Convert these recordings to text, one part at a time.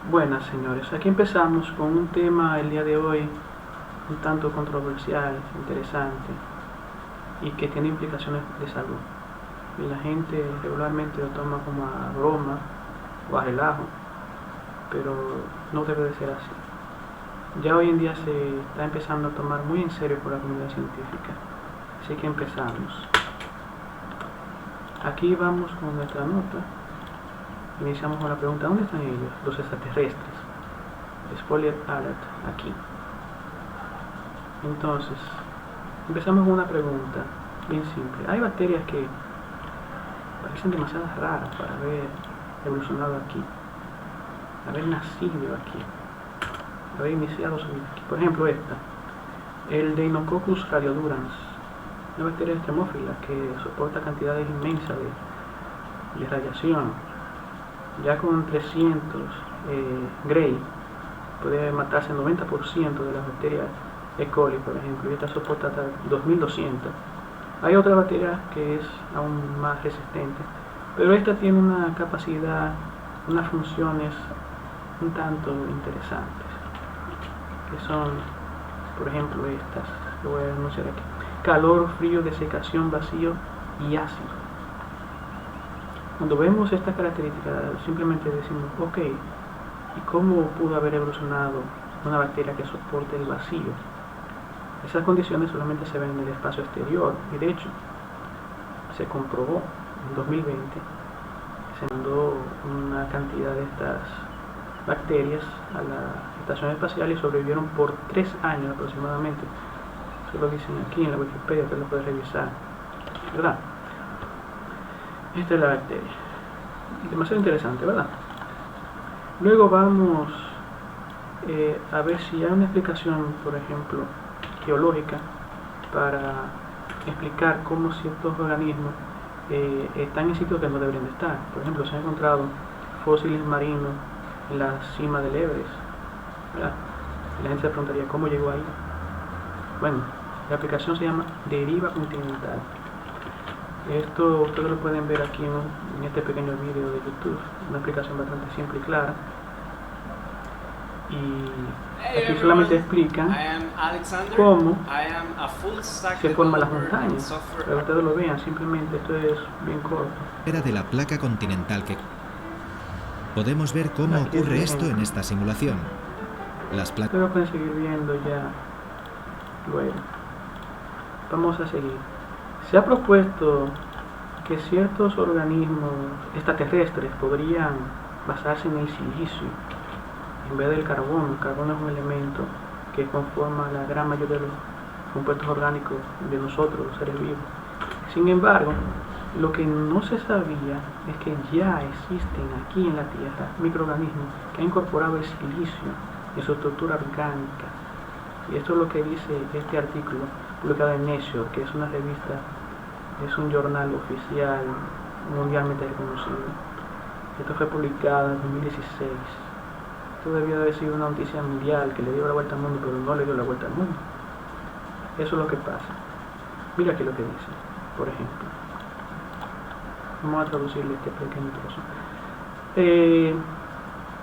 Buenas señores, aquí empezamos con un tema el día de hoy un tanto controversial, interesante y que tiene implicaciones de salud. Y la gente regularmente lo toma como a broma o a relajo, pero no debe de ser así. Ya hoy en día se está empezando a tomar muy en serio por la comunidad científica, así que empezamos. Aquí vamos con nuestra nota. Iniciamos con la pregunta: ¿dónde están ellos, los extraterrestres? Spoiler alert, aquí. Entonces, empezamos con una pregunta bien simple. Hay bacterias que parecen demasiado raras para haber evolucionado aquí, haber nacido aquí, haber iniciado su vida aquí. Por ejemplo, esta, el Deinococcus radiodurans, una bacteria extremófila que soporta cantidades inmensas de radiación. Ya con 300 Gray puede matarse el 90% de las bacterias E. coli, por ejemplo, y esta soporta hasta 2200. Hay otra bacteria que es aún más resistente, pero esta tiene una capacidad, unas funciones un tanto interesantes, que son, por ejemplo, estas que voy a anunciar aquí: calor, frío, desecación, vacío y ácido. Cuando vemos estas características, simplemente decimos, ok, ¿y cómo pudo haber evolucionado una bacteria que soporte el vacío? Esas condiciones solamente se ven en el espacio exterior, y de hecho se comprobó en 2020, se mandó una cantidad de estas bacterias a la estación espacial y sobrevivieron por 3 años aproximadamente. Eso lo dicen aquí en la Wikipedia, usted lo puede revisar, ¿verdad? Esta es la bacteria. Demasiado interesante, ¿verdad? Luego vamos a ver si hay una explicación, por ejemplo, geológica, para explicar cómo ciertos organismos están en sitios que no deberían de estar. Por ejemplo, se han encontrado fósiles marinos en la cima del Everest, ¿verdad? Y la gente se preguntaría, ¿cómo llegó ahí? Bueno, la aplicación se llama deriva continental. Esto ustedes lo pueden ver aquí en este pequeño video de YouTube, una explicación bastante simple y clara. Y aquí solamente explican cómo se forman las montañas. Para que ustedes lo vean, simplemente esto es bien corto. Era de la placa continental que podemos ver cómo Aquí ocurre esto en esta simulación. Las placas. Ustedes lo pueden seguir viendo ya luego. Vamos a seguir. Se ha propuesto que ciertos organismos extraterrestres podrían basarse en el silicio en vez del carbono. El carbono es un elemento que conforma la gran mayoría de los compuestos orgánicos de nosotros, los seres vivos. Sin embargo, lo que no se sabía es que ya existen aquí en la Tierra microorganismos que han incorporado el silicio en su estructura orgánica. Y esto es lo que dice este artículo publicado en Nature, que es una revista, es un journal oficial mundialmente reconocido. Esto fue publicado en 2016. Esto debió haber sido una noticia mundial que le dio la vuelta al mundo, pero no le dio la vuelta al mundo. Eso es lo que pasa. Mira aquí lo que dice, por ejemplo. Vamos a traducirle este pequeño trozo.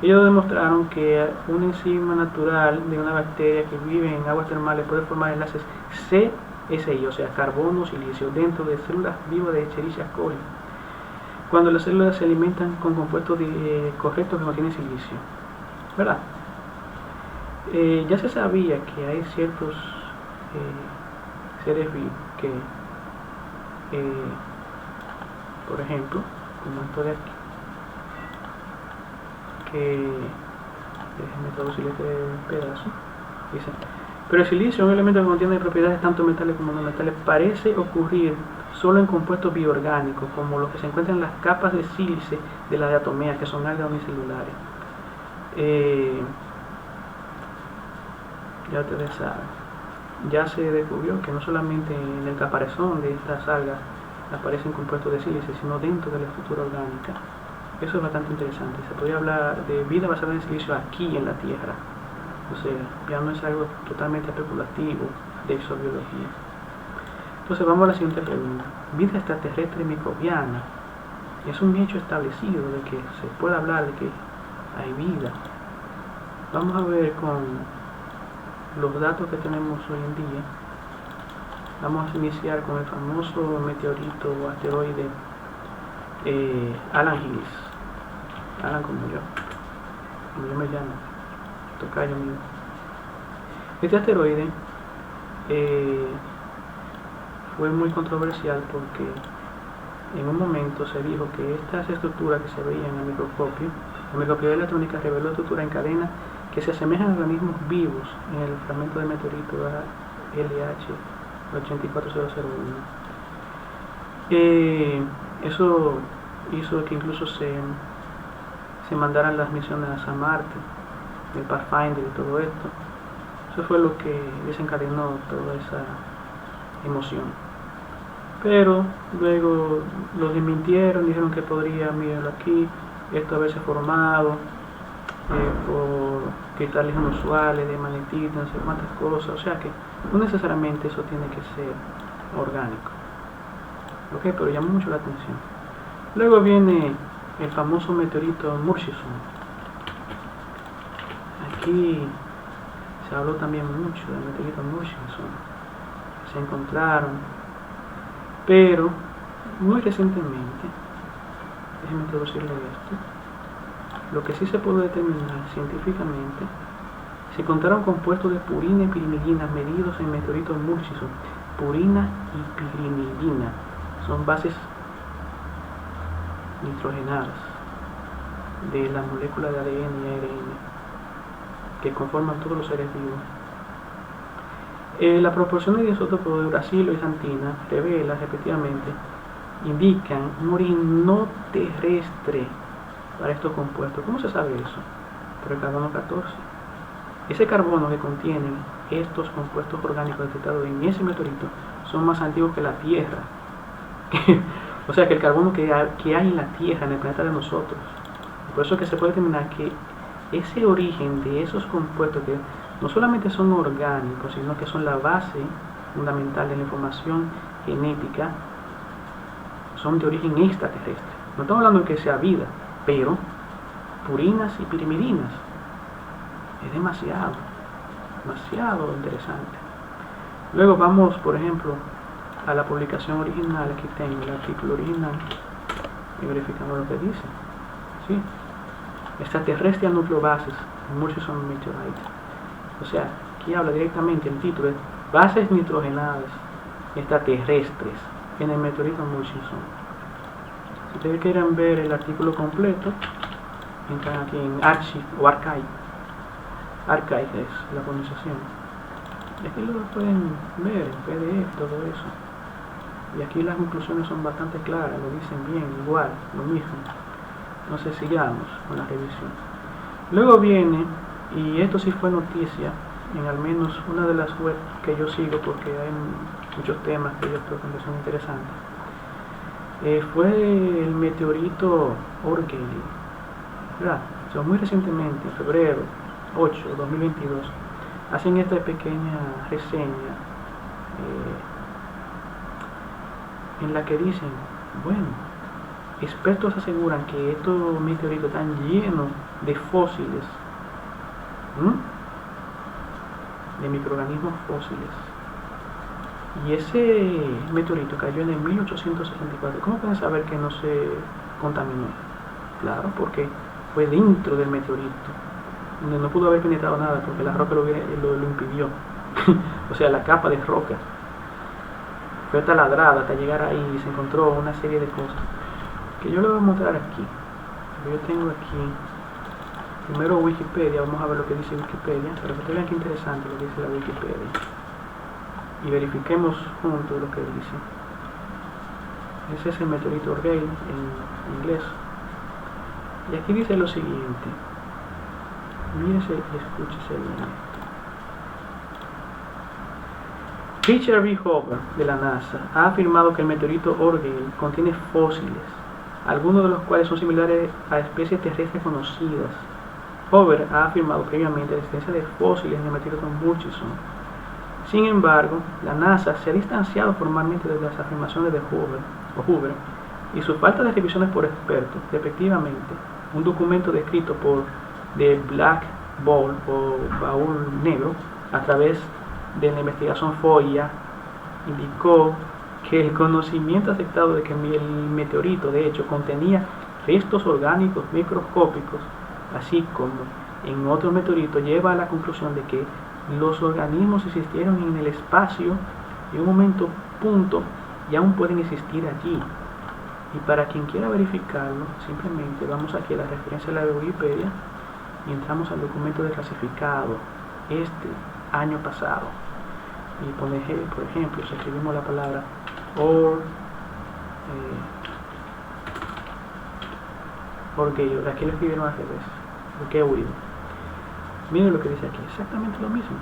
Ellos demostraron que una enzima natural de una bacteria que vive en aguas termales puede formar enlaces CSI, o sea, carbono, silicio, dentro de células vivas de Escherichia coli, cuando las células se alimentan con compuestos correctos que contienen silicio, ¿verdad? Ya se sabía que hay ciertos seres vivos que, por ejemplo, como esto de aquí, déjenme traducir este pedazo. Dice: pero el silicio, un elemento que contiene propiedades tanto metales como no metales, parece ocurrir solo en compuestos bioorgánicos, como los que se encuentran en las capas de sílice de la diatomea, que son algas unicelulares. Ya ustedes saben, ya se descubrió que no solamente en el caparazón de estas algas aparecen compuestos de sílice, sino dentro de la estructura orgánica. Eso es bastante interesante. Se podría hablar de vida basada en silicio aquí en la Tierra. O sea, ya no es algo totalmente especulativo de exobiología. Entonces vamos a la siguiente pregunta. Vida extraterrestre microbiana. Es un hecho establecido de que se puede hablar de que hay vida Vamos a ver con los datos que tenemos hoy en día. Vamos a iniciar con el famoso meteorito o asteroide Alan Hills. Alan como yo me llamo, tocayo mío. Este asteroide fue muy controversial porque en un momento se dijo que estas estructuras que se veían en el microscopio de electrónica reveló estructuras en cadena que se asemejan a organismos vivos en el fragmento de meteorito LH 84001. Eso hizo que incluso se mandaran las misiones a Marte, el Pathfinder y todo esto. Eso fue lo que desencadenó toda esa emoción. Pero luego lo desmintieron, dijeron que podría, mirarlo aquí, esto haberse formado por cristales inusuales de magnetita, no sé cuántas cosas, o sea que no necesariamente eso tiene que ser orgánico. Ok, pero llama mucho la atención. Luego viene el famoso meteorito Murchison. Aquí se habló también mucho del meteorito Murchison. Se encontraron, pero muy recientemente, déjenme introducirle esto. Lo que sí se pudo determinar científicamente, se encontraron compuestos de purina y pirimidina medidos en meteoritos Murchison. Purina y pirimidina son bases nitrogenadas de la molécula de ADN y ARN que conforman todos los seres vivos. La proporción de isótopos de uracilo y xantina revela respectivamente, indican un origen no terrestre para estos compuestos. ¿Cómo se sabe eso? Por el carbono 14. Ese carbono que contienen estos compuestos orgánicos detectados en ese meteorito son más antiguos que la Tierra. O sea que el carbono que hay en la Tierra, en el planeta de nosotros. Por eso es que se puede determinar que ese origen de esos compuestos que no solamente son orgánicos, sino que son la base fundamental de la información genética, son de origen extraterrestre. No estamos hablando de que sea vida, pero purinas y pirimidinas es demasiado interesante. Luego vamos, por ejemplo, a la publicación original. Aquí tengo el artículo original y verificamos lo que dice. ¿Sí? Extraterrestrial nucleobases Murchison Meteorite. O sea, aquí habla directamente, el título es bases nitrogenadas extraterrestres en el meteorito Murchison. Si ustedes quieren ver el artículo completo, entran aquí en Archive o Archive. Archive es la pronunciación. Y aquí lo pueden ver en PDF, todo eso. Y aquí las conclusiones son bastante claras, lo dicen bien, igual, lo mismo. Entonces sigamos con la revisión. Luego viene, y esto sí fue noticia, en al menos una de las webs que yo sigo, porque hay muchos temas que yo creo que son interesantes. Fue el meteorito Orgel, ¿verdad? O sea, muy recientemente, en febrero 8 de 2022, hacen esta pequeña reseña en la que dicen, bueno, expertos aseguran que estos meteoritos están llenos de fósiles, de microorganismos fósiles. Y ese meteorito cayó en el 1864. ¿Cómo pueden saber que no se contaminó? Claro, porque fue dentro del meteorito, donde no pudo haber penetrado nada, porque la roca lo impidió. O sea, la capa de roca fue taladrada hasta llegar ahí y se encontró una serie de cosas que yo les voy a mostrar aquí. Yo tengo aquí primero Wikipedia. Vamos a ver lo que dice Wikipedia, para que ustedes vean qué interesante lo que dice la Wikipedia y verifiquemos juntos lo que dice. Ese es el meteorito Orgel en inglés, y aquí dice lo siguiente. Mírese y escúchese bien. Richard B. Hoover de la NASA ha afirmado que el meteorito Orgel contiene fósiles, algunos de los cuales son similares a especies terrestres conocidas. Hoover ha afirmado previamente la existencia de fósiles en el meteorito Murchison. Sin embargo, la NASA se ha distanciado formalmente de las afirmaciones de Hoover y su falta de revisiones por expertos. Respectivamente, un documento descrito por The Black Vault o baúl negro, a través de la investigación FOIA, indicó que el conocimiento aceptado de que el meteorito de hecho contenía restos orgánicos microscópicos, así como en otros meteoritos, lleva a la conclusión de que los organismos existieron en el espacio en un momento punto y aún pueden existir allí. Y para quien quiera verificarlo, simplemente vamos aquí a la referencia de la Wikipedia y entramos al documento desclasificado este año pasado y por ejemplo, si escribimos la palabra Orgullo, aquí lo escribieron al revés, porque he oído. Miren lo que dice aquí, exactamente lo mismo.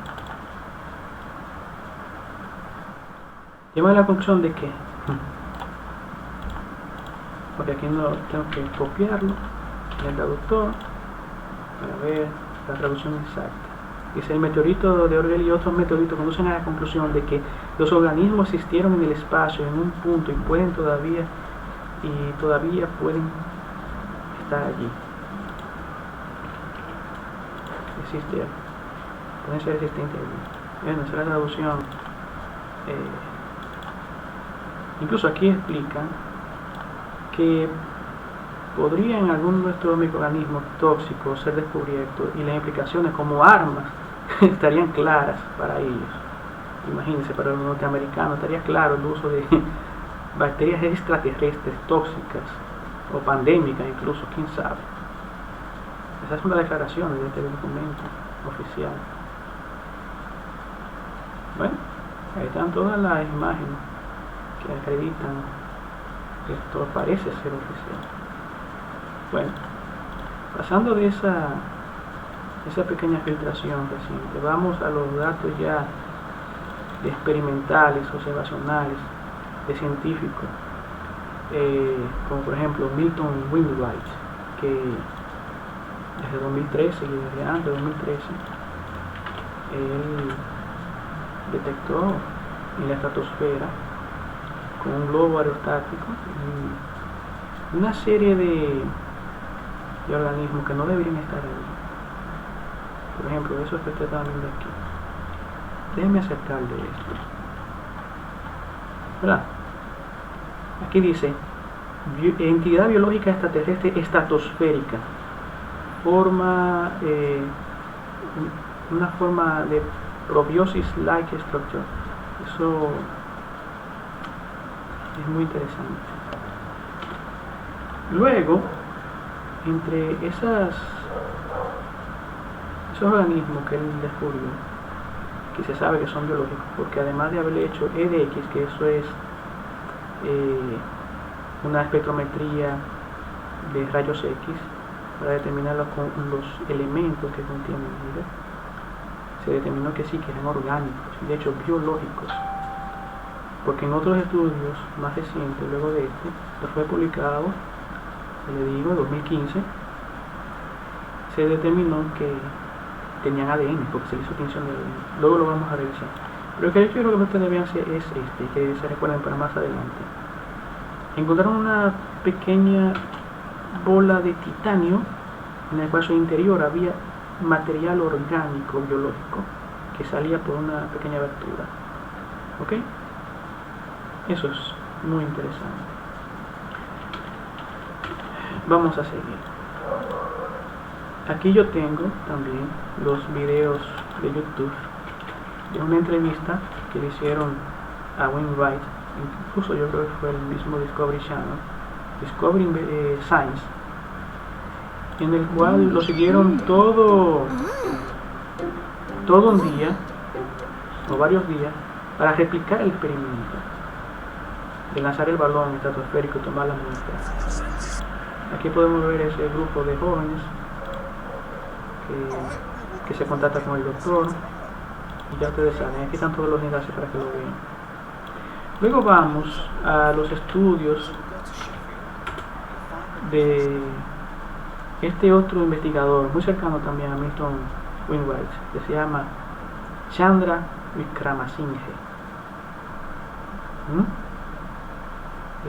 Lleva a la conclusión de que, porque aquí no tengo que copiarlo en el traductor para ver la traducción exacta. Dice: el meteorito de Orgel y otros meteoritos conducen a la conclusión de que los organismos existieron en el espacio en un punto y todavía pueden estar allí. Pueden ser existentes allí. Bueno, esa es la traducción. Incluso aquí explican que podrían algunos de nuestros microorganismos tóxicos ser descubiertos y las implicaciones como armas estarían claras para ellos. Imagínense, para los norteamericanos estaría claro el uso de bacterias extraterrestres tóxicas o pandémicas incluso, quién sabe. Esa es una declaración de este documento oficial. Bueno, ahí están todas las imágenes que acreditan que esto parece ser oficial. Bueno, pasando de esa pequeña filtración reciente, vamos a los datos ya experimentales, observacionales, de científicos, como por ejemplo Milton Wainwright, que desde 2013 y desde antes de 2013 él detectó en la estratosfera con un globo aerostático una serie de organismos que no deberían estar ahí. Por ejemplo, eso que ustedes están viendo aquí. Déjenme acercarle esto. ¿Verdad? Aquí dice: entidad biológica extraterrestre estratosférica. Una forma de probiosis-like structure. Eso es muy interesante. Luego, entre esos organismos que él descubrió, que se sabe que son biológicos, porque además de haberle hecho EDX, que eso es una espectrometría de rayos X para determinar los elementos que contienen vida, se determinó que sí, que eran orgánicos y de hecho biológicos, porque en otros estudios más recientes, luego de este, que fue publicado, le digo, en 2015, se determinó que tenían ADN, porque se le hizo tinción de ADN. Luego lo vamos a revisar. Pero lo que yo quiero que ustedes vean es que se recuerden para más adelante. Encontraron una pequeña bola de titanio en el cual su interior había material orgánico biológico que salía por una pequeña abertura. ¿Ok? Eso es muy interesante. Vamos a seguir. Aquí yo tengo también los videos de YouTube de una entrevista que le hicieron a Wainwright, incluso yo creo que fue el mismo Discovery Channel, Discovery Science, en el cual lo siguieron todo un día o varios días para replicar el experimento de lanzar el balón estratosférico y tomar la muestra. Aquí podemos ver ese grupo de jóvenes que se contacta con el doctor, y ya ustedes saben, aquí están todos los enlaces para que lo vean. Luego vamos a los estudios de este otro investigador muy cercano también a Milton Wainwright, que se llama Chandra Wickramasinghe.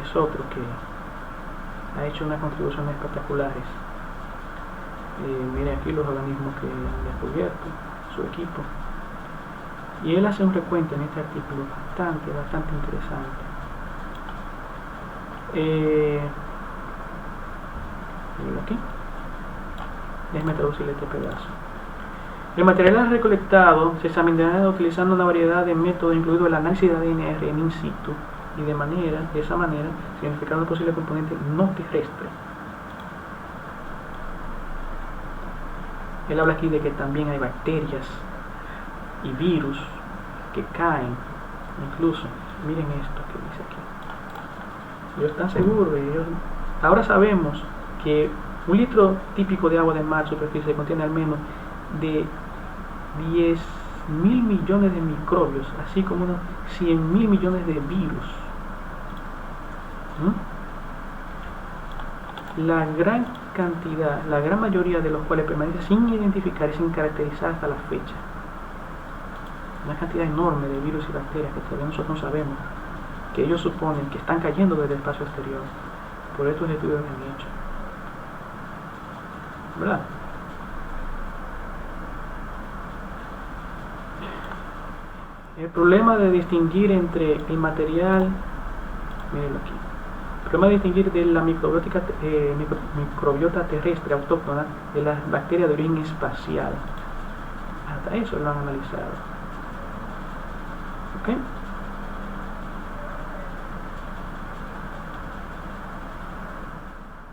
Es otro que ha hecho unas contribuciones espectaculares Miren aquí los organismos que han descubierto, su equipo. Y él hace un recuento en este artículo bastante interesante. Aquí. Déjenme traducirle este pedazo. El material recolectado se examinará utilizando una variedad de métodos, incluido el análisis de ADN en in situ, y de esa manera, significando posibles componentes no terrestres. Él habla aquí de que también hay bacterias y virus que caen, incluso, miren esto que dice aquí. Ellos están seguros, ahora sabemos que un litro típico de agua de mar superficie contiene al menos de 10.000 millones de microbios, así como unos 100.000 millones de virus. La gran cantidad, la gran mayoría de los cuales permanece sin identificar y sin caracterizar hasta la fecha. Una cantidad enorme de virus y bacterias que todavía nosotros no sabemos, que ellos suponen que están cayendo desde el espacio exterior por estos estudios que han hecho, ¿verdad? El problema de distinguir entre el material, mírenlo aquí, el problema de distinguir de la microbiota terrestre autóctona de las bacterias de origen espacial, hasta eso lo han analizado. ¿Ok?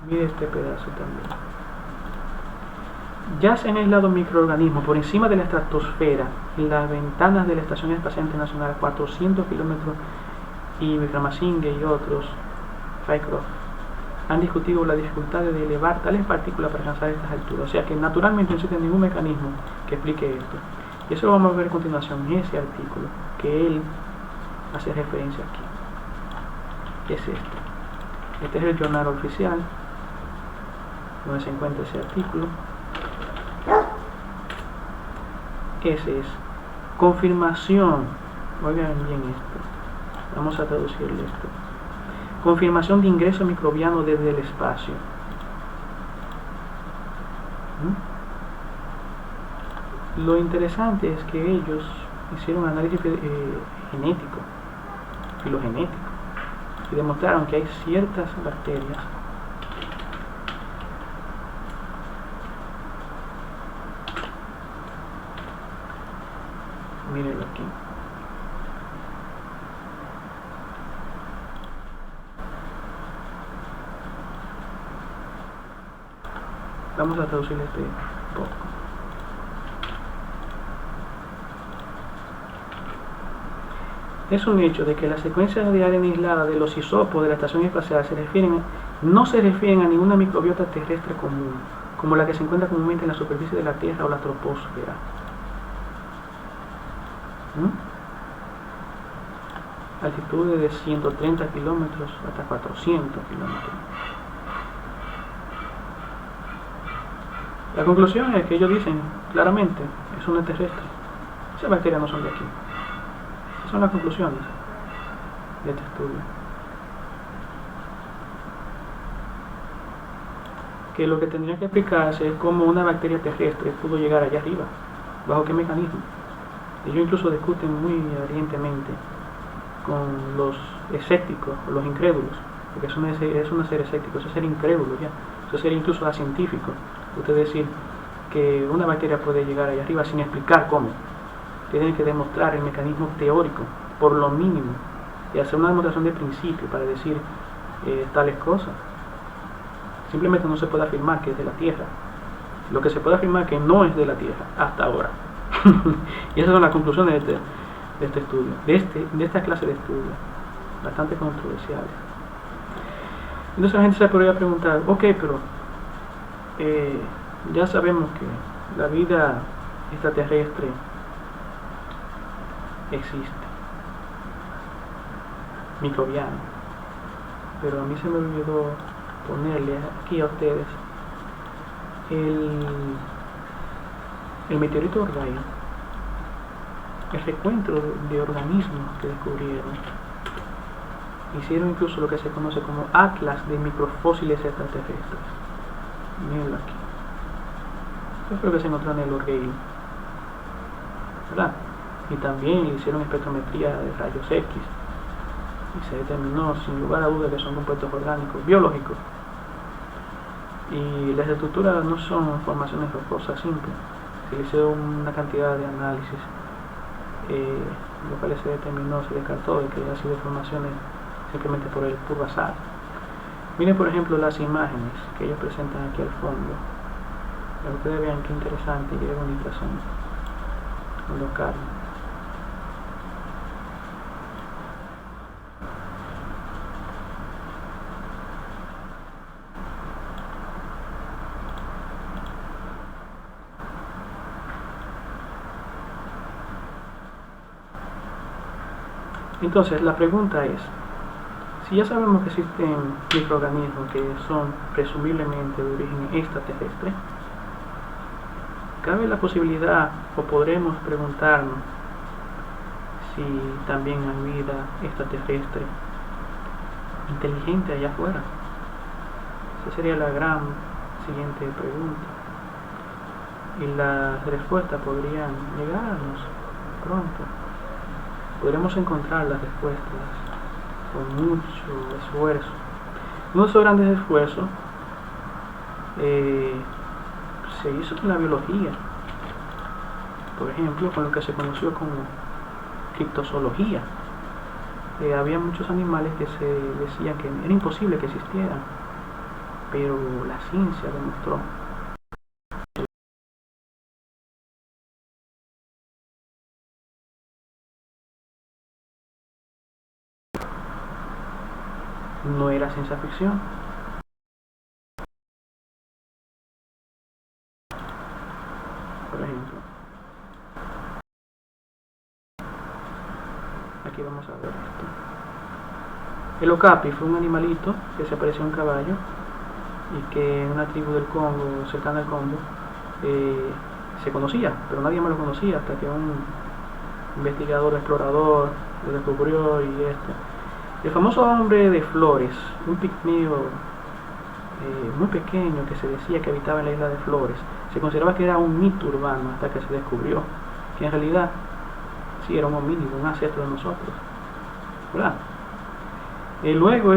Mire este pedazo también. Ya se han aislado microorganismos por encima de la estratosfera en las ventanas de la Estación Espacial Internacional a 400 kilómetros, y Vikramasinghe y otros, Rycroft, han discutido la dificultad de elevar tales partículas para alcanzar estas alturas. O sea que naturalmente no existe ningún mecanismo que explique esto. Y eso lo vamos a ver a continuación en ese artículo que él hace referencia aquí. ¿Qué es esto? Este es el journal oficial donde se encuentra ese artículo. Ese es confirmación. Oigan bien esto. Vamos a traducirle esto. Confirmación de ingreso microbiano desde el espacio. Lo interesante es que ellos hicieron un análisis genético, filogenético, y demostraron que hay ciertas bacterias mírenlo aquí. Vamos a traducirle este poco. Es un hecho de que las secuencias de ADN aislada de los isótopos de la estación espacial no se refieren a ninguna microbiota terrestre común, como la que se encuentra comúnmente en la superficie de la Tierra o la troposfera. Altitudes de 130 kilómetros hasta 400 kilómetros. La conclusión es que ellos dicen claramente, es una terrestre. Esas bacterias no son de aquí. Esas son las conclusiones de este estudio. Que lo que tendría que explicarse es cómo una bacteria terrestre pudo llegar allá arriba, bajo qué mecanismo. Ellos incluso discuten muy ardientemente con los escépticos, o los incrédulos, porque eso no es un ser escéptico, eso es ser incrédulo ya, eso es ser incluso acientífico. Usted decir que una bacteria puede llegar allá arriba sin explicar cómo. Tienen que demostrar el mecanismo teórico, por lo mínimo, y hacer una demostración de principio para decir tales cosas. Simplemente no se puede afirmar que es de la Tierra. Lo que se puede afirmar es que no es de la Tierra, hasta ahora. Y esas son las conclusiones de este estudio, de esta clase de estudios, bastante controversiales. Entonces la gente se podría preguntar, ok, pero ya sabemos que la vida extraterrestre existe, microbiana, pero a mí se me olvidó ponerle aquí a ustedes el meteorito Orgaya, el recuento de organismos que descubrieron. Hicieron incluso lo que se conoce como atlas de microfósiles extraterrestres. Mírenlo aquí. Eso fue lo que se encontró en el Orgueil, ¿verdad? Y también le hicieron espectrometría de rayos X y se determinó sin lugar a dudas que son compuestos orgánicos biológicos, y las estructuras no son formaciones rocosas simples. Se le hicieron una cantidad de análisis, lo cual se determinó, se descartó de que haya sido formaciones simplemente por el puro azar. Miren por ejemplo las imágenes que ellos presentan aquí al fondo, para que ustedes vean qué interesante y qué bonitas son los carnes. Entonces la pregunta es, si ya sabemos que existen microorganismos que son presumiblemente de origen extraterrestre, ¿cabe la posibilidad o podremos preguntarnos si también hay vida extraterrestre inteligente allá afuera? Esa sería la gran siguiente pregunta, y las respuestas podrían llegarnos pronto. Podremos encontrar las respuestas con mucho esfuerzo. Uno de esos grandes esfuerzos se hizo con la biología, por ejemplo con lo que se conoció como criptozoología. Había muchos animales que se decían que era imposible que existieran, pero la ciencia demostró no era ciencia ficción. Por ejemplo, aquí vamos a ver esto. El okapi fue un animalito que se parecía a un caballo y que en una tribu del Congo, cercana al Congo, se conocía, pero nadie más lo conocía hasta que un investigador, explorador, lo descubrió. Y el famoso hombre de Flores, un pigmeo muy pequeño que se decía que habitaba en la isla de Flores, se consideraba que era un mito urbano hasta que se descubrió que en realidad sí era un homínido, un ancestro de nosotros, ¿verdad? Luego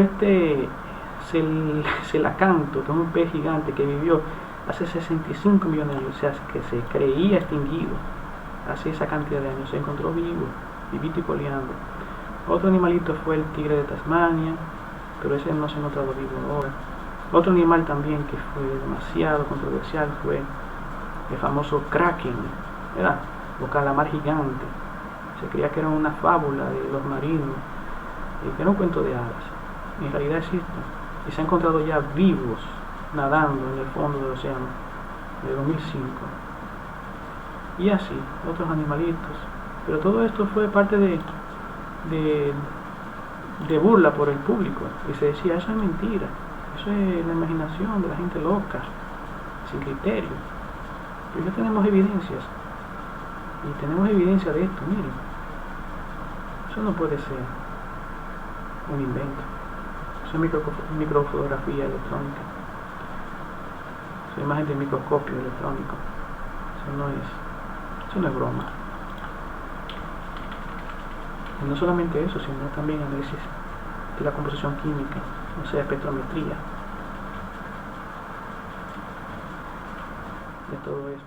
Celacanto, que es un pez gigante que vivió hace 65 millones de años, o sea, que se creía extinguido hace esa cantidad de años, se encontró vivo, vivito y coleando. Otro animalito fue el tigre de Tasmania, pero ese no se ha encontrado vivo ahora. Otro animal también que fue demasiado controversial fue el famoso kraken, ¿verdad? O calamar gigante. Se creía que era una fábula de los marinos, que era un cuento de hadas. En realidad existe y se ha encontrado ya vivos nadando en el fondo del océano de 2005. Y así, otros animalitos. Pero todo esto fue parte de burla por el público, y se decía, eso es mentira, eso es la imaginación de la gente loca, sin criterio. Pero ya tenemos evidencias, y tenemos evidencia de esto. Miren, eso no puede ser un invento, eso es microfotografía electrónica, eso es imagen de microscopio electrónico, eso no es broma. Y no solamente eso, sino también análisis de la composición química, o sea, espectrometría de todo esto.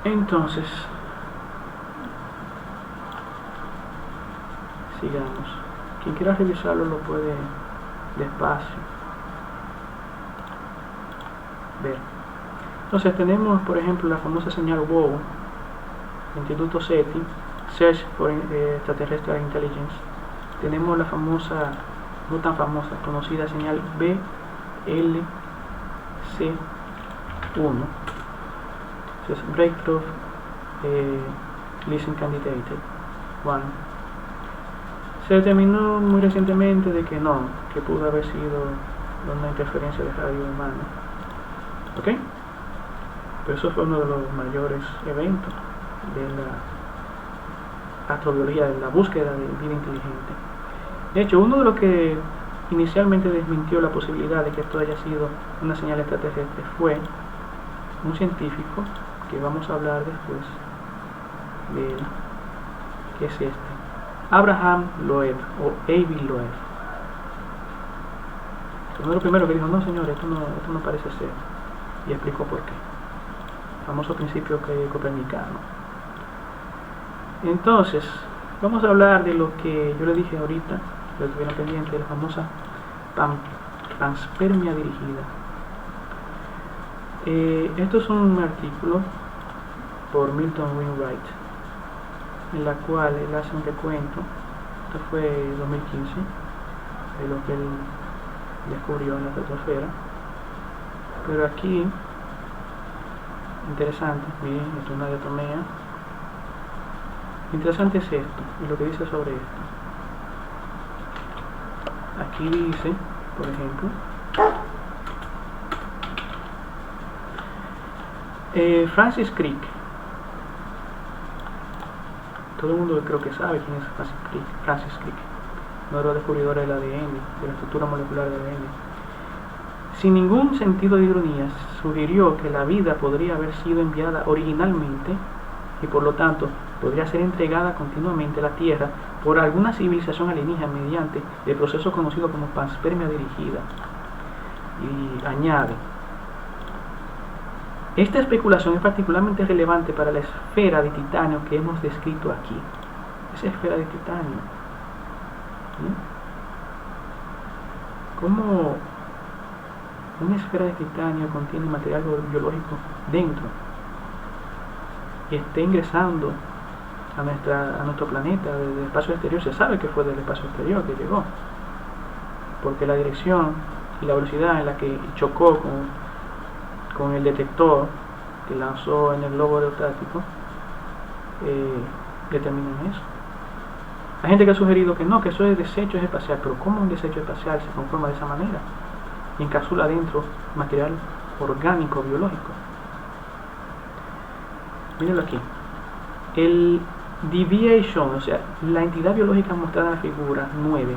Entonces, sigamos. Quien quiera revisarlo lo puede despacio ver. Entonces tenemos, por ejemplo, la famosa señal WOW, Instituto SETI, Search for Extraterrestrial Intelligence. Tenemos la famosa, no tan famosa, conocida señal BLC1, es Breakthrough Listen Candidate 1. Se determinó muy recientemente de que no, que pudo haber sido una interferencia de radio humana, ¿ok? Pero eso fue uno de los mayores eventos de la astrobiología, de la búsqueda de vida inteligente. De hecho, uno de los que inicialmente desmintió la posibilidad de que esto haya sido una señal extraterrestre fue un científico que vamos a hablar después de él, que es este, Abraham Loeb o Avi Loeb. Uno de los primeros que dijo, no señor, esto no parece ser, y explicó por qué. Famoso principio copernicano. Entonces, vamos a hablar de lo que yo le dije ahorita, lo que tuvieron pendiente, de la famosa panspermia dirigida. Esto es un artículo por Milton Wainwright, en la cual él hace un recuento, esto fue 2015, de lo que él descubrió en la estratosfera. Pero aquí, interesante, miren, esto es una diatomea. Interesante es esto, y lo que dice sobre esto. Aquí dice, por ejemplo, Francis Crick. Todo el mundo creo que sabe quién es Francis Crick, uno de los descubridores del ADN, de la estructura molecular del ADN. Sin ningún sentido de ironía, sugirió que la vida podría haber sido enviada originalmente y por lo tanto podría ser entregada continuamente a la Tierra por alguna civilización alienígena mediante el proceso conocido como panspermia dirigida. Y añade, esta especulación es particularmente relevante para la esfera de titanio que hemos descrito aquí. Esa esfera de titanio. ¿Cómo una esfera de titanio contiene material biológico dentro y está ingresando a nuestro planeta desde el espacio exterior? Se sabe que fue del espacio exterior que llegó, porque la dirección y la velocidad en la que chocó con el detector que lanzó en el globo aerostático determinan eso. Hay gente que ha sugerido que no, que eso es desecho espacial, pero ¿cómo un desecho espacial se conforma de esa manera y encapsula dentro material orgánico biológico? Mírenlo aquí. El deviation, o sea, la entidad biológica mostrada en la figura 9,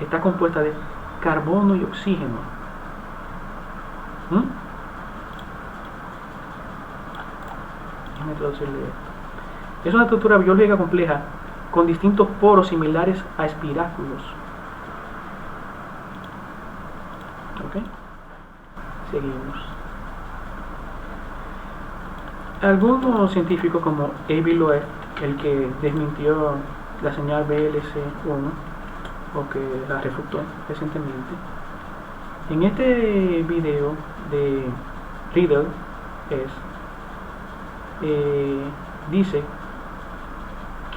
está compuesta de carbono y oxígeno. Déjame traducirle esto. Es una estructura biológica compleja con distintos poros similares a espiráculos. ¿Ok? Seguimos. Algunos científicos como Avi Loeb, el que desmintió la señal BLC1 o que la refutó recientemente, en este video de Riddle dice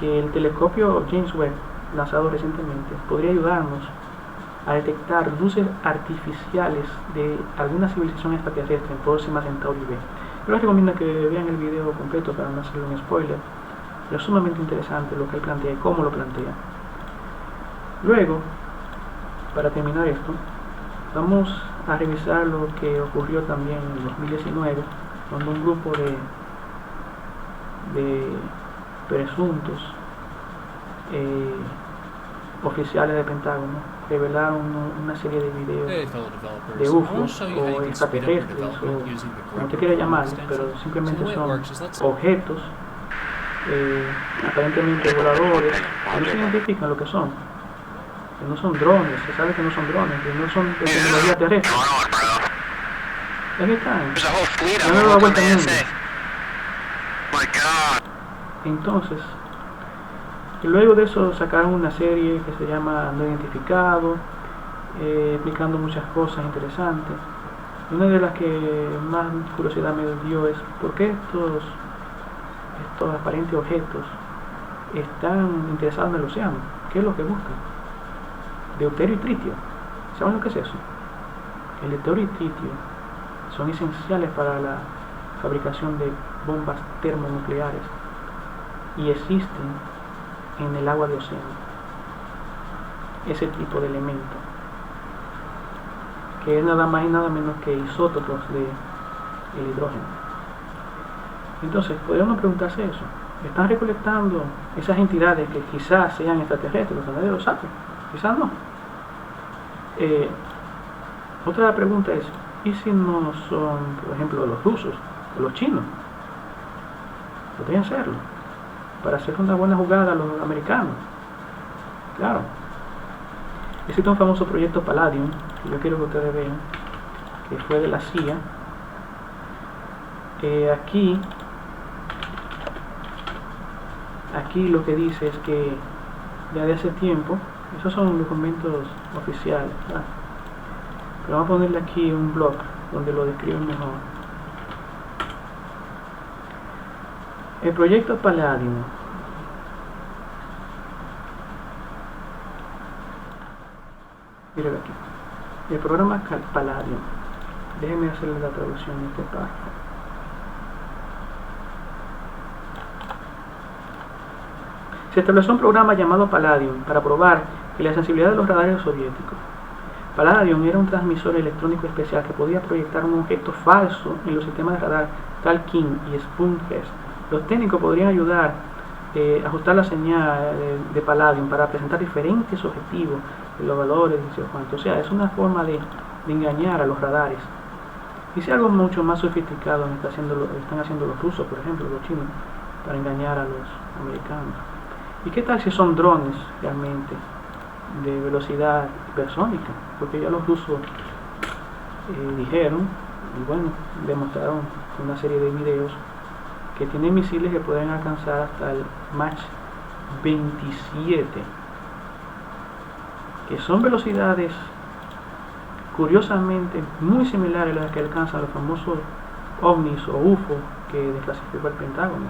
que el telescopio James Webb lanzado recientemente podría ayudarnos a detectar luces artificiales de alguna civilización extraterrestre en Próxima Centauri B. Yo les recomiendo que vean el video completo para no hacerle un spoiler, pero es sumamente interesante lo que él plantea y cómo lo plantea. Luego, para terminar esto, vamos a revisar lo que ocurrió también en 2019, cuando un grupo de presuntos oficiales del Pentágono revelaron una serie de videos de UFOs o extraterrestres, o como te quieras llamar, pero simplemente son objetos aparentemente voladores, que no se identifican lo que son, que no son drones, se sabe que no son drones, que no son de tecnología terrestre. Ahí están, no me da vuelta al mundo. Entonces, y luego de eso sacaron una serie que se llama No Identificado, explicando muchas cosas interesantes. Una de las que más curiosidad me dio es por qué estos aparentes objetos están interesados en el océano. ¿Qué es lo que buscan? Deuterio y tritio. ¿Saben lo que es eso? El deuterio y tritio son esenciales para la fabricación de bombas termonucleares y existen en el agua de océano. Ese tipo de elemento, que es nada más y nada menos que isótopos del hidrógeno. Entonces, podríamos preguntarse eso. ¿Están recolectando esas entidades que quizás sean extraterrestres? Los nadie lo sabe, quizás no. otra pregunta es, ¿y si no son, por ejemplo, los rusos o los chinos? Podrían hacerlo para hacer una buena jugada a los americanos. Claro. Existe un famoso proyecto Palladium, que yo quiero que ustedes vean, que fue de la CIA. Aquí lo que dice es que ya de hace tiempo, esos son documentos oficiales, ¿verdad? Pero vamos a ponerle aquí un blog donde lo describen mejor. El proyecto Palladium. Miren aquí. El programa Palladium. Déjenme hacerle la traducción de este párrafo. Se estableció un programa llamado Palladium para probar que la sensibilidad de los radares soviéticos. Palladium era un transmisor electrónico especial que podía proyectar un objeto falso en los sistemas de radar Talkin y Sputnik. Los técnicos podrían ayudar a ajustar la señal de Palladium para presentar diferentes objetivos de los valores y no sé cuánto. O sea, es una forma de engañar a los radares. Y si algo mucho más sofisticado están haciendo los rusos, por ejemplo, los chinos, para engañar a los americanos. ¿Y qué tal si son drones realmente de velocidad hipersónica? Porque ya los rusos dijeron, y bueno, demostraron una serie de videos que tienen misiles que pueden alcanzar hasta el Mach 27, que son velocidades curiosamente muy similares a las que alcanzan los famosos ovnis o UFO que desclasificó el Pentágono.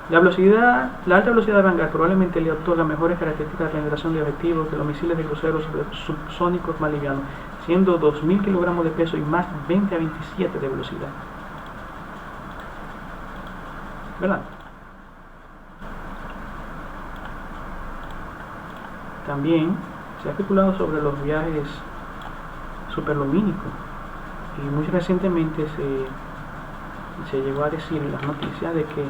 La alta velocidad de Vanguard probablemente le otorga mejores características de penetración de objetivos que los misiles de cruceros subsónicos más livianos, siendo 2000 kilogramos de peso y más 20 a 27 de velocidad. ¿Verdad? También se ha especulado sobre los viajes superlumínicos y muy recientemente se llegó a decir en las noticias de que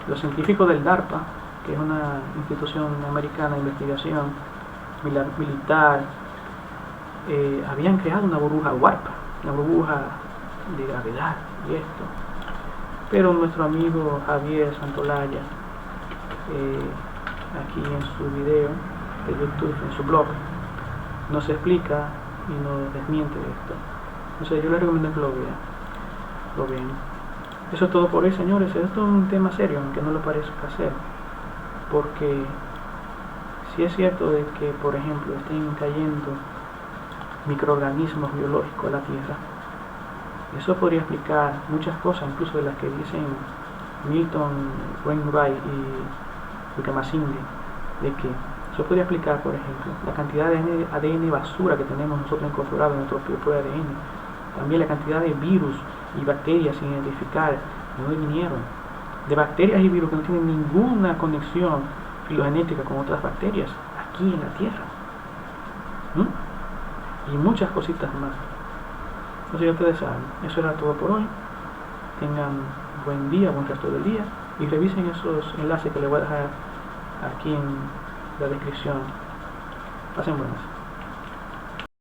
los científicos del DARPA, que es una institución americana de investigación militar, habían creado una burbuja warp, una burbuja de gravedad y esto. Pero nuestro amigo Javier Santolaya, aquí en su video de YouTube, en su blog, nos explica y nos desmiente esto. Entonces yo les recomiendo que lo vean. Eso es todo por hoy, señores. Esto es un tema serio, aunque no lo parezca ser, porque si es cierto de que, por ejemplo, estén cayendo microorganismos biológicos a la Tierra, eso podría explicar muchas cosas, incluso de las que dicen Milton, Wainwright y Wickramasinghe, de que eso podría explicar, por ejemplo, la cantidad de ADN basura que tenemos nosotros incorporado en nuestro propio ADN, también la cantidad de virus y bacterias sin identificar, de dónde vinieron, de bacterias y virus que no tienen ninguna conexión filogenética con otras bacterias aquí en la Tierra, y muchas cositas más. Entonces ya ustedes saben, eso era todo por hoy. Tengan buen día, buen resto del día, y revisen esos enlaces que les voy a dejar aquí en la descripción. Pasen buenas.